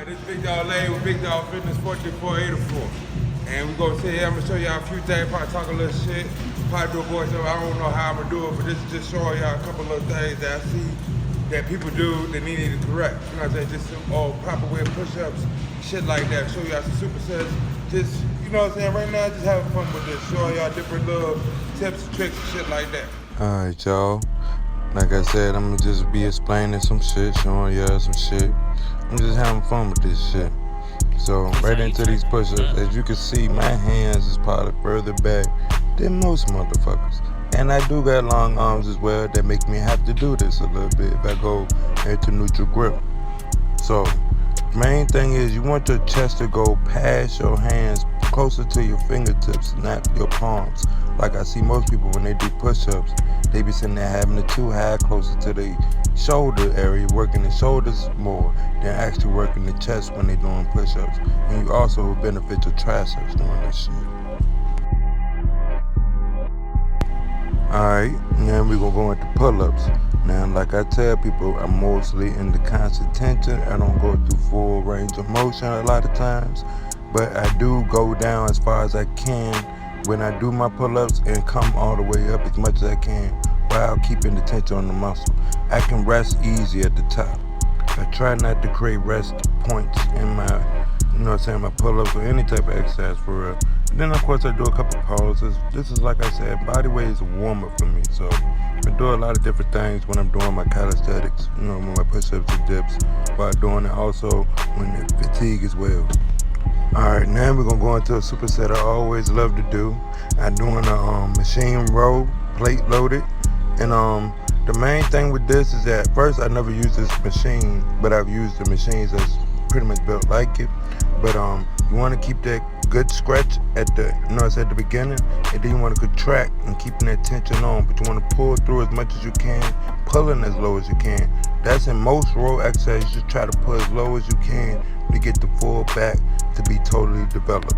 Alright, this is Big Dog Lane with Big Dog Fitness 43484. And we're gonna sit here, I'm gonna show y'all a few things, probably talk a little shit, probably do a voice over. I don't know how I'm gonna do it, but this is just showing y'all a couple of things that I see that people do that need to correct. You know what I'm saying? Just some proper way of push-ups, shit like that. Show y'all some supersets. Just, you know what I'm saying? Right now, just having fun with this. Showing y'all different little tips, tricks, and shit like that. Alright, y'all. Like I said, I'm gonna just be explaining some shit, showing y'all some shit. I'm just having fun with this shit. So, right into these push-ups. As you can see, my hands is probably further back than most motherfuckers. And I do got long arms as well that make me have to do this a little bit if I go into neutral grip. So, main thing is you want your chest to go past your hands, closer to your fingertips, not your palms. Like I see most people when they do push-ups, they be sitting there having the two high closer to the shoulder area, working the shoulders more than actually working the chest when they doing push-ups. And you also benefit your triceps doing this shit. Alright, now we're gonna go into pull-ups. Now, like I tell people, I'm mostly in the constant tension. I don't go through full range of motion a lot of times, but I do go down as far as I can when I do my pull-ups and come all the way up as much as I can while keeping the tension on the muscle. I can rest easy at the top. I try not to create rest points in my, you know what I'm saying, my pull-ups or any type of exercise for real. And then of course I do a couple pauses. This is, like I said, body weight is a warm-up for me. So I do a lot of different things when I'm doing my calisthenics, you know, when my push-ups and dips, while doing it also when the fatigue as well. Alright, now we're gonna go into a superset I always love to do. I'm doing a machine row, plate loaded. And the main thing with this is that first I never used this machine, but I've used the machines that's pretty much built like it. But you want to keep that good stretch at the, you know, it's at the beginning, and then you want to contract and keeping that tension on. But you want to pull through as much as you can, pulling as low as you can. That's in most row exercises. You just try to pull as low as you can to get the full back to be totally developed.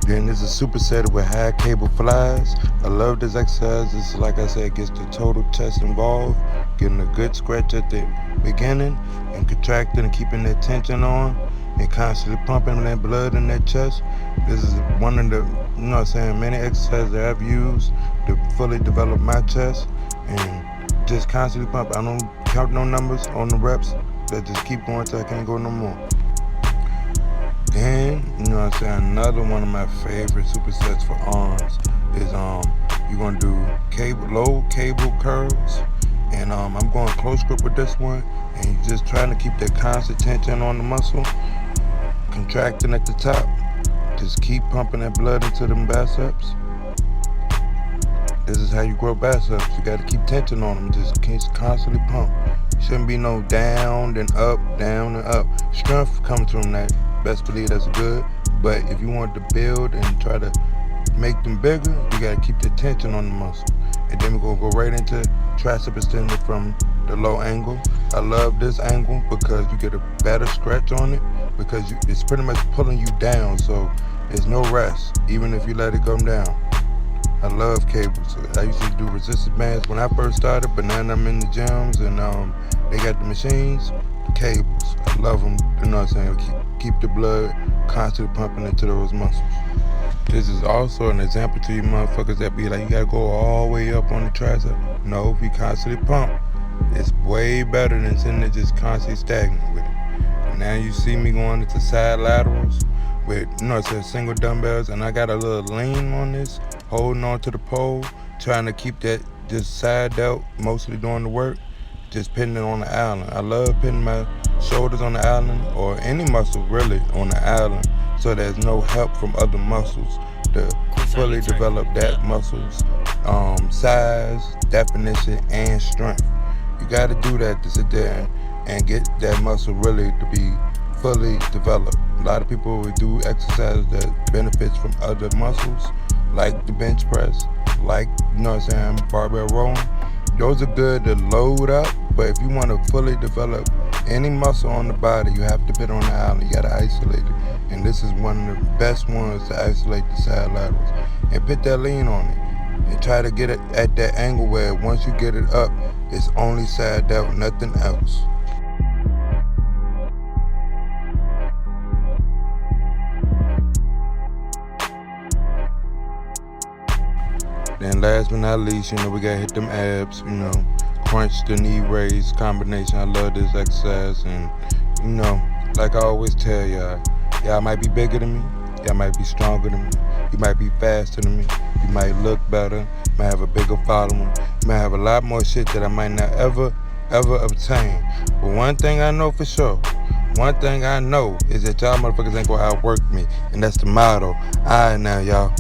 Then there's a superset with high cable flies. I love this exercise. This is, like I said, gets the total chest involved, getting a good stretch at the beginning and contracting and keeping that tension on and constantly pumping that blood in that chest. This is one of the, you know what I'm saying, many exercises that I've used to fully develop my chest and just constantly pump. I don't count no numbers on the reps. I just keep going till I can't go no more. Then, you know what I'm saying, another one of my favorite supersets for arms is you're gonna do low cable curls, and I'm going close grip with this one, and you're just trying to keep that constant tension on the muscle, contracting at the top. Just keep pumping that blood into them biceps. This is how you grow biceps. You gotta keep tension on them, just constantly pump. Shouldn't be no down, then up, down, and up. Strength comes from that. Best believe that's good, but if you want to build and try to make them bigger, you gotta keep the tension on the muscle. And then we're gonna go right into tricep extender from the low angle. I love this angle because you get a better stretch on it, because it's pretty much pulling you down, so there's no rest, even if you let it come down. I love cables. I used to do resistance bands when I first started, but now I'm in the gyms and they got the machines, cables. I love them, you know what I'm saying? Keep the blood constantly pumping into those muscles. This is also an example to you motherfuckers that be like, you gotta go all the way up on the tricep. No, if you constantly pump, it's way better than sitting there just constantly stagnant with it. Now you see me going into side laterals with, you know, it's single dumbbells, and I got a little lean on this, holding on to the pole, trying to keep that just side delt, mostly doing the work, just pinning it on the island. I love pinning my shoulders on the island, or any muscle really on the island, so there's no help from other muscles to fully develop that muscle's size, definition, and strength. You got to do that to sit there and get that muscle really to be fully developed. A lot of people will do exercises that benefits from other muscles, like the bench press, like, you know what I'm saying, barbell rowing. Those are good to load up, but if you want to fully develop any muscle on the body, you have to put it on the island. You got to isolate it. And this is one of the best ones to isolate the side laterals. And put that lean on it. And try to get it at that angle where once you get it up, it's only side delt, nothing else. last but not least, you know, we gotta hit them abs, you know, crunch the knee raise combination. I love this exercise, and you know, like I always tell y'all might be bigger than me, y'all might be stronger than me, you might be faster than me, you might look better, you might have a bigger following, you might have a lot more shit that I might not ever obtain. But one thing I know for sure, one thing I know is that y'all motherfuckers ain't gonna outwork me, and that's the motto. Alright now, y'all.